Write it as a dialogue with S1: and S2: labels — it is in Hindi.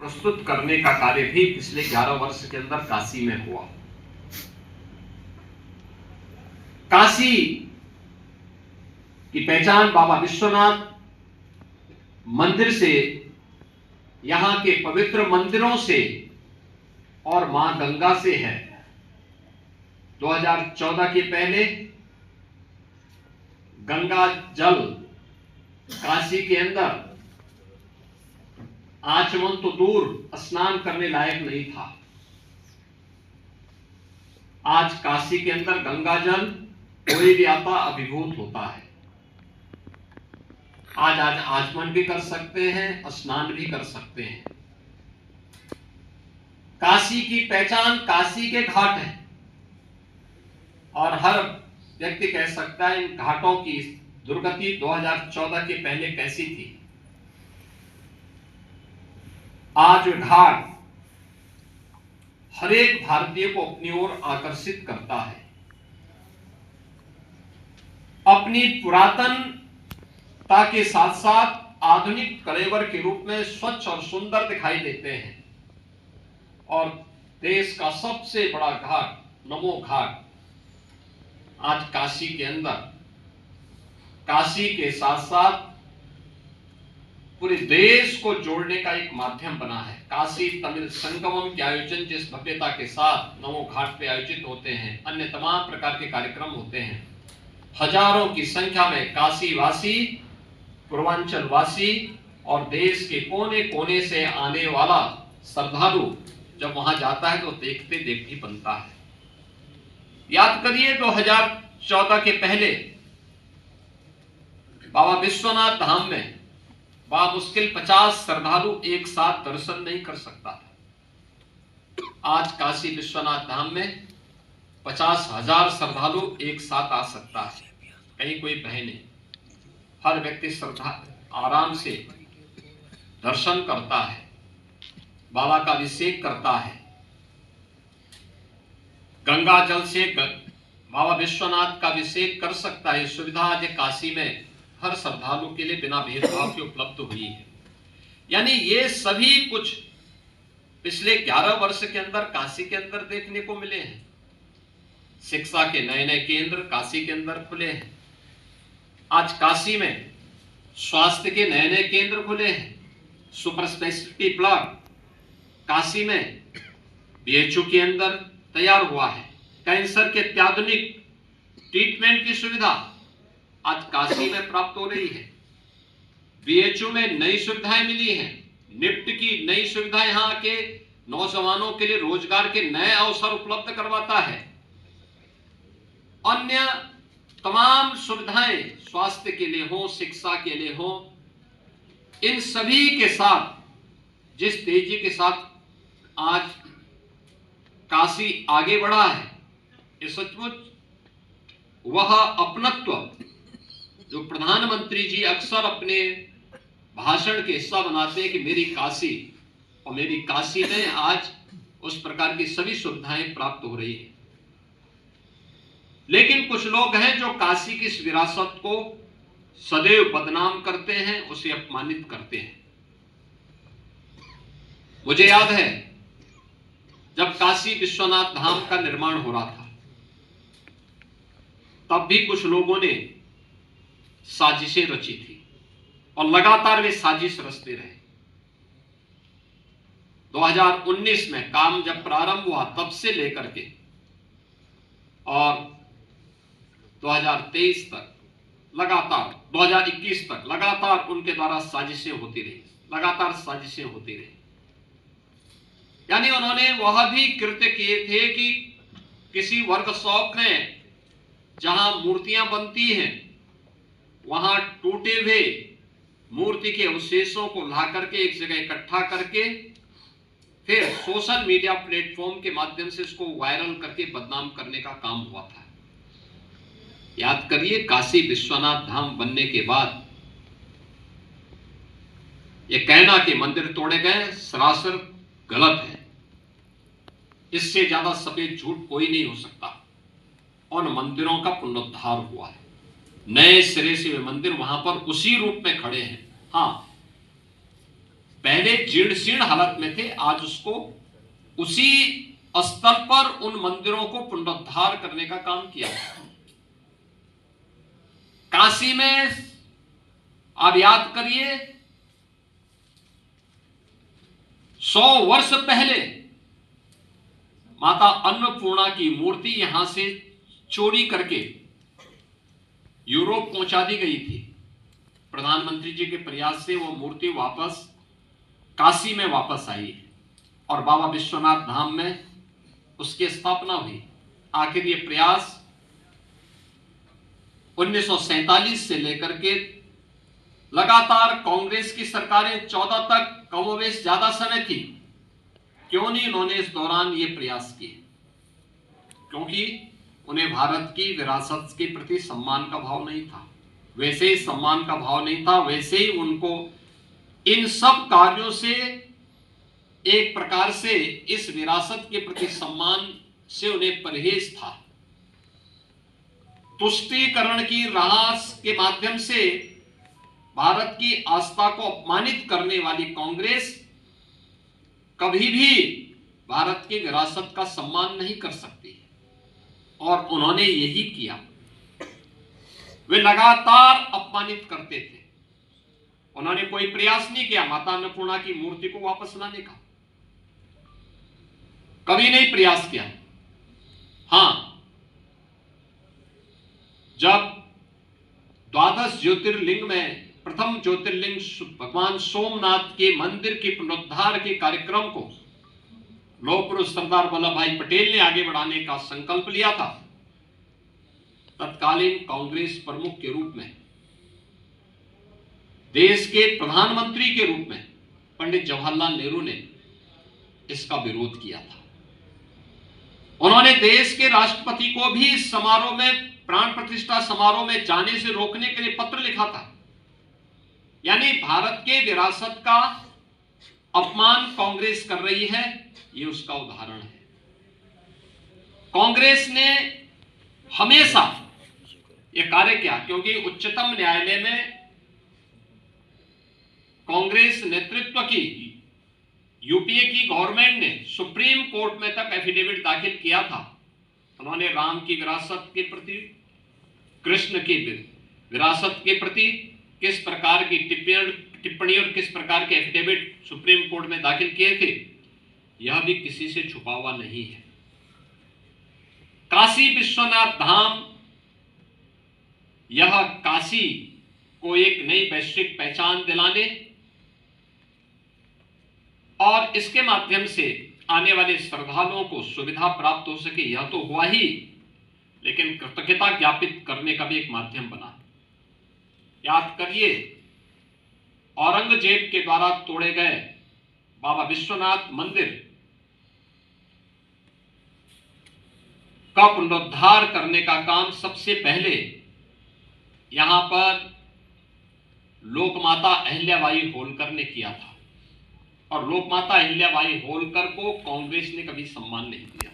S1: प्रस्तुत करने का कार्य भी पिछले 11 वर्ष के अंदर काशी में हुआ। काशी की पहचान बाबा विश्वनाथ मंदिर से, यहां के पवित्र मंदिरों से और मां गंगा से है। 2014 के पहले गंगा जल काशी के अंदर आचमन तो दूर, स्नान करने लायक नहीं था। आज काशी के अंदर गंगा जल कोई भी आता अभिभूत होता है। आज आचमन भी कर सकते हैं, स्नान भी कर सकते हैं। काशी की पहचान काशी के घाट है और हर व्यक्ति कह सकता है इन घाटों की दुर्गति 2014 के पहले कैसी थी। आज घाट हर एक भारतीय को अपनी ओर आकर्षित करता है। अपनी पुरातनता के साथ साथ आधुनिक कलेवर के रूप में स्वच्छ और सुंदर दिखाई देते हैं। और देश का सबसे बड़ा घाट नमो घाट आज काशी के अंदर, काशी के साथ साथ पूरे देश को जोड़ने का एक माध्यम बना है। काशी तमिल संगमम के आयोजन जिस भव्यता के साथ नमो घाट पे आयोजित होते हैं, अन्य तमाम प्रकार के कार्यक्रम होते हैं, हजारों की संख्या में काशी वासी, पूर्वांचल वासी और देश के कोने कोने से आने वाला श्रद्धालु जब वहां जाता है तो देखते देखते बनता है। याद करिए 2014 के पहले बाबा विश्वनाथ धाम में मुश्किल 50 श्रद्धालु एक साथ दर्शन नहीं कर सकता था। आज काशी विश्वनाथ धाम में 50,000 श्रद्धालु एक साथ आ सकता है। कहीं कोई भय नहीं, हर व्यक्ति श्रद्धा आराम से दर्शन करता है, बाबा का अभिषेक करता है, गंगा जल से बाबा विश्वनाथ का अभिषेक कर सकता है। सुविधा आज काशी में हर श्रद्धालु के लिए बिना भेदभाव के उपलब्ध हुई है। यानी ये सभी कुछ पिछले 11 वर्ष के अंदर काशी के अंदर देखने को मिले हैं। शिक्षा के नए नए केंद्र काशी के अंदर खुले हैं। आज काशी में स्वास्थ्य के नए नए केंद्र खुले हैं। सुपर स्पेशलिटी ब्लॉक काशी में बीएचयू के अंदर तैयार हुआ है। कैंसर के अत्याधुनिक ट्रीटमेंट की सुविधा आज काशी में प्राप्त हो रही है। बीएचयू में नई सुविधाएं मिली हैं। निफ्ट की नई सुविधा यहां के नौजवानों के लिए रोजगार के नए अवसर उपलब्ध करवाता है। अन्य तमाम सुविधाएं स्वास्थ्य के लिए हो, शिक्षा के लिए हो, इन सभी के साथ जिस तेजी के साथ आज काशी आगे बढ़ा है, ये सचमुच वह अपनत्व जो प्रधानमंत्री जी अक्सर अपने भाषण के हिस्सा बनाते हैं कि मेरी काशी, और मेरी काशी में आज उस प्रकार की सभी सुविधाएं प्राप्त हो रही है। लेकिन कुछ लोग हैं जो काशी की इस विरासत को सदैव बदनाम करते हैं, उसे अपमानित करते हैं। मुझे याद है जब काशी विश्वनाथ धाम का निर्माण हो रहा था, तब भी कुछ लोगों ने साजिशें रची थी और लगातार वे साजिश रचते रहे। 2019 में काम जब प्रारंभ हुआ तब से लेकर के और 2023 तक लगातार, 2021 तक लगातार उनके द्वारा साजिशें होती रही, लगातार साजिशें होती रही। यानी उन्होंने वह भी कृत्य किए थे कि किसी वर्कशॉप में जहां मूर्तियां बनती हैं वहां टूटे हुए मूर्ति के अवशेषों को ला करके एक जगह इकट्ठा करके फिर सोशल मीडिया प्लेटफॉर्म के माध्यम से इसको वायरल करके बदनाम करने का काम हुआ था। याद करिए, काशी विश्वनाथ धाम बनने के बाद यह कहना कि मंदिर तोड़े गए सरासर गलत है। इससे ज्यादा सफेद झूठ कोई नहीं हो सकता। उन मंदिरों का पुनरुद्धार हुआ है, नए सिरे से वे मंदिर वहां पर उसी रूप में खड़े हैं। हाँ, पहले जीर्ण शीर्ण हालत में थे, आज उसको उसी स्तर पर उन मंदिरों को पुनरुद्धार करने का काम किया। काशी में आप याद करिए 100 वर्ष पहले माता अन्नपूर्णा की मूर्ति यहां से चोरी करके यूरोप पहुंचा दी गई थी। प्रधानमंत्री जी के प्रयास से वो मूर्ति वापस काशी में वापस आई है और बाबा विश्वनाथ धाम में उसकी स्थापना हुई। आखिर ये प्रयास 1947 से लेकर के लगातार कांग्रेस की सरकारें 14 तक कमोवेश ज्यादा समय थी, क्यों नहीं उन्होंने इस दौरान ये प्रयास किए? क्योंकि उन्हें भारत की विरासत के प्रति सम्मान का भाव नहीं था। वैसे ही सम्मान का भाव नहीं था, वैसे ही उनको इन सब कार्यों से एक प्रकार से इस विरासत के प्रति सम्मान से उन्हें परहेज था। तुष्टीकरण की राह के माध्यम से भारत की आस्था को अपमानित करने वाली कांग्रेस कभी भी भारत की विरासत का सम्मान नहीं कर सकती, और उन्होंने यही किया। वे लगातार अपमानित करते थे। उन्होंने कोई प्रयास नहीं किया माता अन्नपूर्णा की मूर्ति को वापस लाने का, कभी नहीं प्रयास किया। हां, जब द्वादश ज्योतिर्लिंग में प्रथम ज्योतिर्लिंग भगवान सोमनाथ के मंदिर के पुनरुद्धार के कार्यक्रम को लौह पुरुष सरदार वल्लभ भाई पटेल ने आगे बढ़ाने का संकल्प लिया था, तत्कालीन कांग्रेस प्रमुख के रूप में, देश के प्रधानमंत्री के रूप में पंडित जवाहरलाल नेहरू ने इसका विरोध किया था। उन्होंने देश के राष्ट्रपति को भी इस समारोह में, प्राण प्रतिष्ठा समारोह में जाने से रोकने के लिए पत्र लिखा था। यानी भारत के विरासत का अपमान कांग्रेस कर रही है, यह उसका उदाहरण है। कांग्रेस ने हमेशा यह कार्य किया, क्योंकि उच्चतम न्यायालय में कांग्रेस नेतृत्व की यूपीए की गवर्नमेंट ने सुप्रीम कोर्ट में तक एफिडेविट दाखिल किया था। उन्होंने राम की विरासत के प्रति, कृष्ण की विरासत के प्रति किस प्रकार की टिप्पणी और किस प्रकार के एफिडेविट सुप्रीम कोर्ट में दाखिल किए थे, यह भी किसी से छुपा हुआ नहीं है। काशी विश्वनाथ धाम, यह काशी को एक नई वैश्विक पहचान दिलाने और इसके माध्यम से आने वाले श्रद्धालुओं को सुविधा प्राप्त हो सके, यह तो हुआ ही, लेकिन कृतज्ञता ज्ञापित करने का भी एक माध्यम बना। याद करिए, औरंगजेब के द्वारा तोड़े गए बाबा विश्वनाथ मंदिर का पुनरुद्धार करने का काम सबसे पहले यहां पर लोकमाता अहिल्याबाई होलकर ने किया था, और लोकमाता अहिल्याबाई होलकर को कांग्रेस ने कभी सम्मान नहीं दिया।